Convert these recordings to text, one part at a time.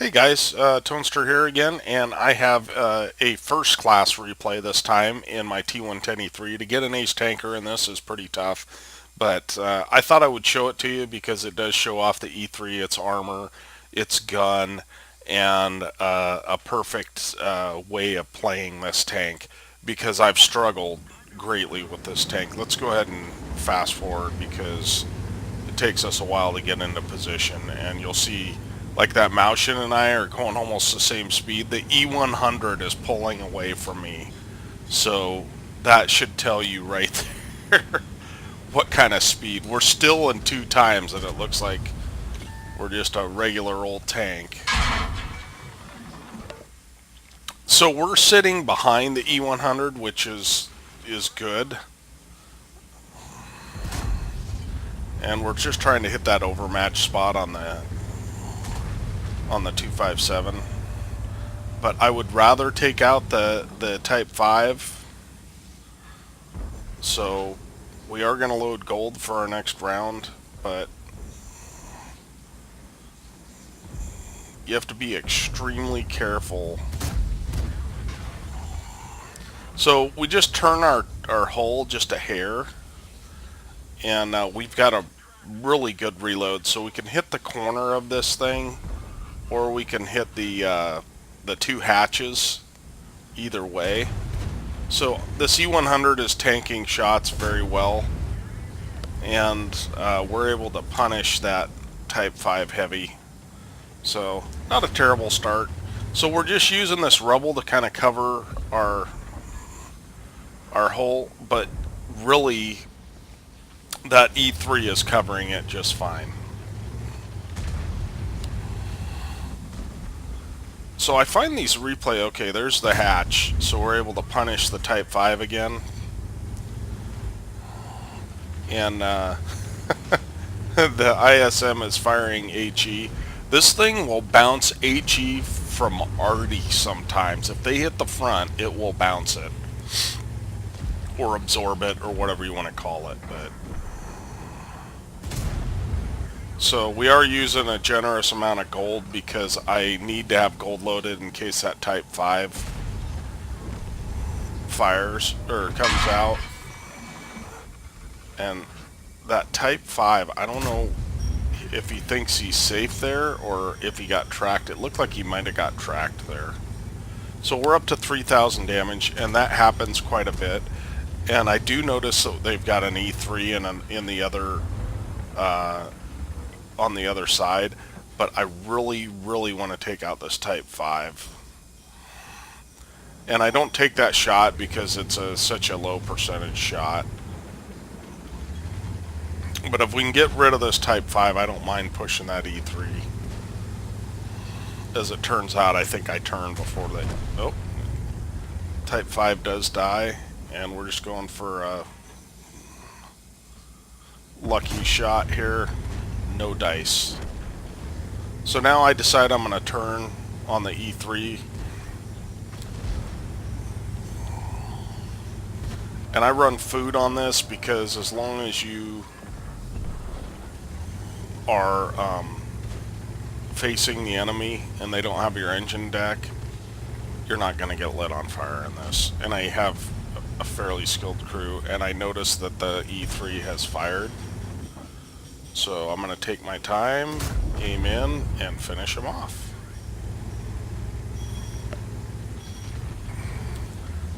Hey guys, Toaster here again, and I have a first class replay this time in my T110E3. To get an ace tanker in this is pretty tough, but I thought I would show it to you because it does show off the E3, its armor, its gun, and a perfect way of playing this tank because I've struggled greatly with this tank. Let's go ahead and fast forward because it takes us a while to get into position, and you'll see like that Maushin and I are going almost the same speed. The E100 is pulling away from me, so that should tell you right there what kind of speed. We're still in 2 times, and it looks like we're just a regular old tank. So we're sitting behind the E100, which is good, and we're just trying to hit that overmatch spot on the 257. But I would rather take out the Type 5. So we are going to load gold for our next round, but you have to be extremely careful. So we just turn our hull just a hair, and we've got a really good reload, so we can hit the corner of this thing, or we can hit the 2 hatches, either way. So the C100 is tanking shots very well, and we're able to punish that Type 5 heavy. So not a terrible start. So we're just using this rubble to kind of cover our hole, but really that E3 is covering it just fine. So I find these replay, okay, there's the hatch, so we're able to punish the Type 5 again. And the ISM is firing HE. This thing will bounce HE from Arty sometimes. If they hit the front, it will bounce it. Or absorb it, or whatever you want to call it. But so we are using a generous amount of gold because I need to have gold loaded in case that Type 5 fires or comes out. And that Type 5, I don't know if he thinks he's safe there or if he got tracked. It looked like he might have got tracked there. So we're up to 3,000 damage, and that happens quite a bit. And I do notice that they've got an E3 in the other on the other side, but I really want to take out this Type 5. And I don't take that shot because it's such a low percentage shot. But if we can get rid of this Type 5, I don't mind pushing that E3. As it turns out, I think I turned before they... Oh. Type 5 does die, and we're just going for a lucky shot here. No dice. So now I decide I'm going to turn on the E3. And I run food on this because as long as you are facing the enemy and they don't have your engine deck, you're not going to get lit on fire in this. And I have a fairly skilled crew, and I noticed that the E3 has fired. So I'm going to take my time, aim in, and finish him off.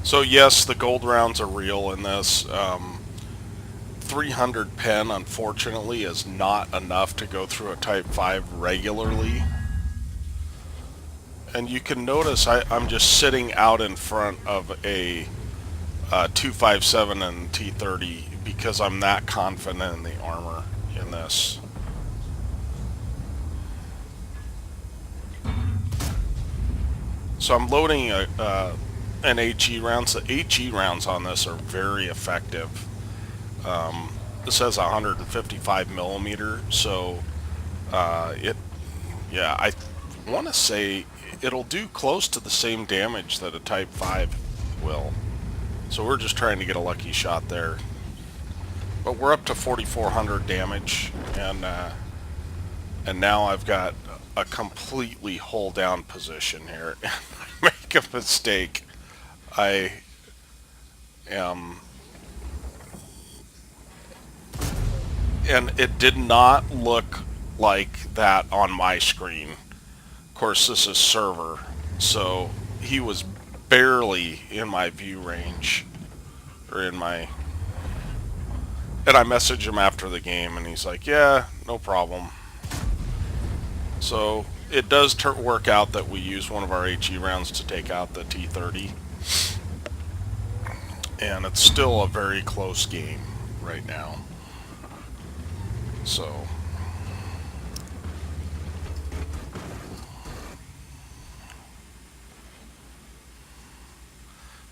So yes, the gold rounds are real in this. 300 pen, unfortunately, is not enough to go through a Type 5 regularly. And you can notice I'm just sitting out in front of a 257 and T30 because I'm that confident in the armor in this. So I'm loading an HE rounds. The HE rounds on this are very effective. This has 155 millimeter, so I want to say it'll do close to the same damage that a Type 5 will. So we're just trying to get a lucky shot there. But we're up to 4,400 damage, and now I've got a completely hull down position here and I make a mistake, I am, and it did not look like that on my screen. Of course, this is server, so he was barely in my view range, or in my, and I messaged him after the game and he's like, yeah, no problem. So it does work out that we use one of our HE rounds to take out the T30, and it's still a very close game right now.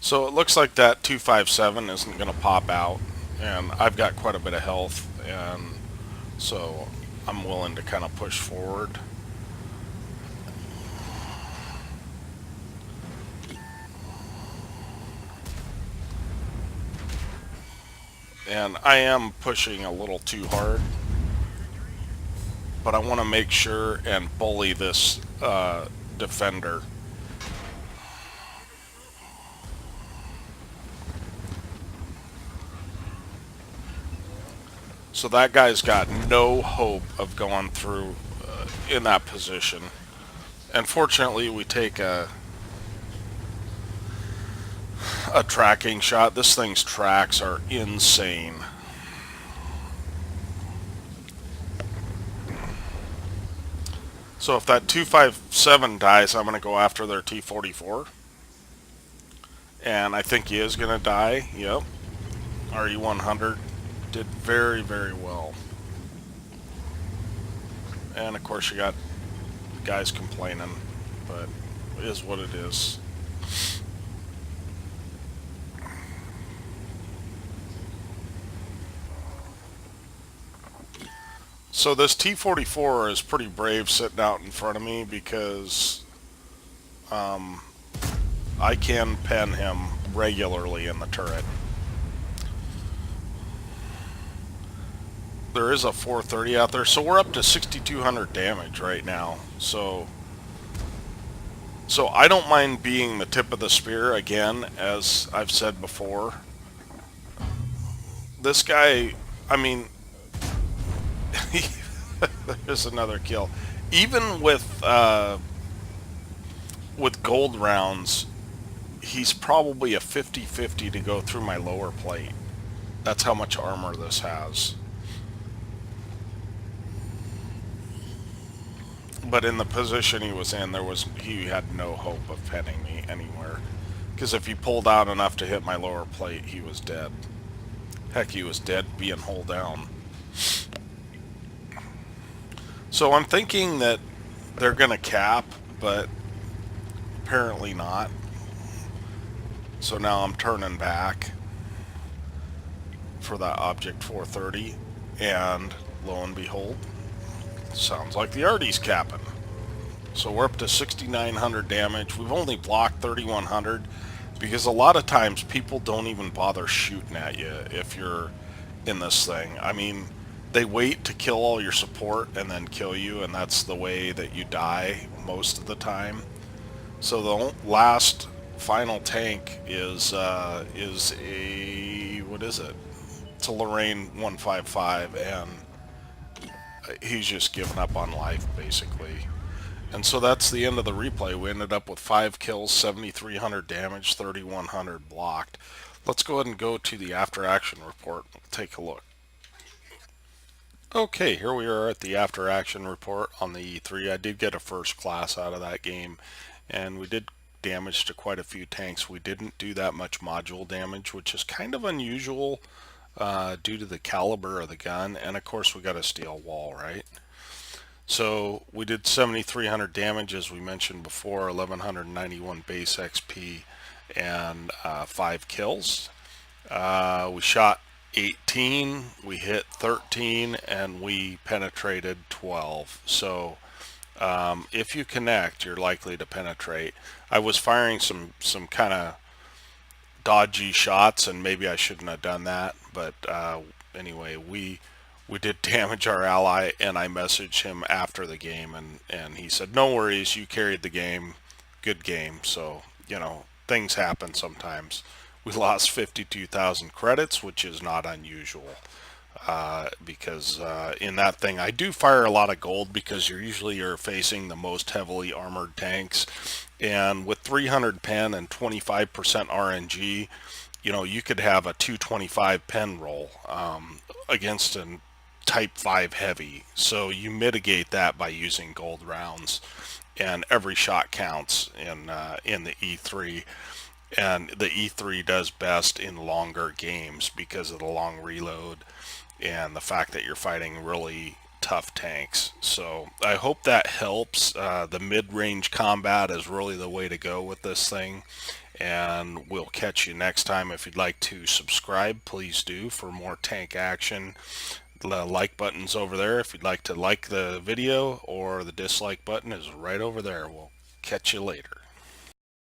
So it looks like that 257 isn't going to pop out, and I've got quite a bit of health, and so I'm willing to kind of push forward. And I am pushing a little too hard, but I want to make sure and bully this defender. So that guy's got no hope of going through in that position. And fortunately, we take a tracking shot. This thing's tracks are insane. So if that 257 dies, I'm going to go after their T44. And I think he is going to die. Yep. RE100 did very, very well. And of course you got guys complaining, but it is what it is. So this T44 is pretty brave sitting out in front of me because I can pen him regularly in the turret. There is a 430 out there, so we're up to 6,200 damage right now. So I don't mind being the tip of the spear again, as I've said before. This guy, I mean, there's another kill. Even with gold rounds, he's probably a 50-50 to go through my lower plate. That's how much armor this has. But in the position he was in, he had no hope of penning me anywhere. Because if he pulled out enough to hit my lower plate, he was dead. Heck, he was dead being hull down. So I'm thinking that they're going to cap, but apparently not. So now I'm turning back for that object 430, and lo and behold, sounds like the Artie's capping. So we're up to 6,900 damage. We've only blocked 3,100 because a lot of times people don't even bother shooting at you if you're in this thing. I mean, they wait to kill all your support and then kill you, and that's the way that you die most of the time. So the last final tank is a, what is it? It's a Lorraine 155, and he's just given up on life, basically. And so that's the end of the replay. We ended up with 5 kills, 7,300 damage, 3,100 blocked. Let's go ahead and go to the after action report. Take a look. Okay, here we are at the after action report on the E3. I did get a first class out of that game, and we did damage to quite a few tanks. We didn't do that much module damage, which is kind of unusual due to the caliber of the gun, and of course we got a steel wall, right? So we did 7,300 damage, as we mentioned before, 1,191 base XP, and 5 kills. We shot 18, we hit 13, and we penetrated 12. So if you connect, you're likely to penetrate. I was firing some kind of dodgy shots, and maybe I shouldn't have done that, but anyway, we we did damage our ally, and I messaged him after the game, and he said, "No worries, you carried the game, good game." So things happen sometimes. We lost 52,000 credits, which is not unusual. Because in that thing, I do fire a lot of gold because you're facing the most heavily armored tanks, and with 300 pen and 25% RNG, you could have a 225 pen roll against a Type 5 heavy. So you mitigate that by using gold rounds, and every shot counts in the E3. And the E3 does best in longer games because of the long reload and the fact that you're fighting really tough tanks. So I hope that helps. The mid-range combat is really the way to go with this thing. And we'll catch you next time. If you'd like to subscribe, please do for more tank action. The like button's over there if you'd like to like the video, or the dislike button is right over there. We'll catch you later.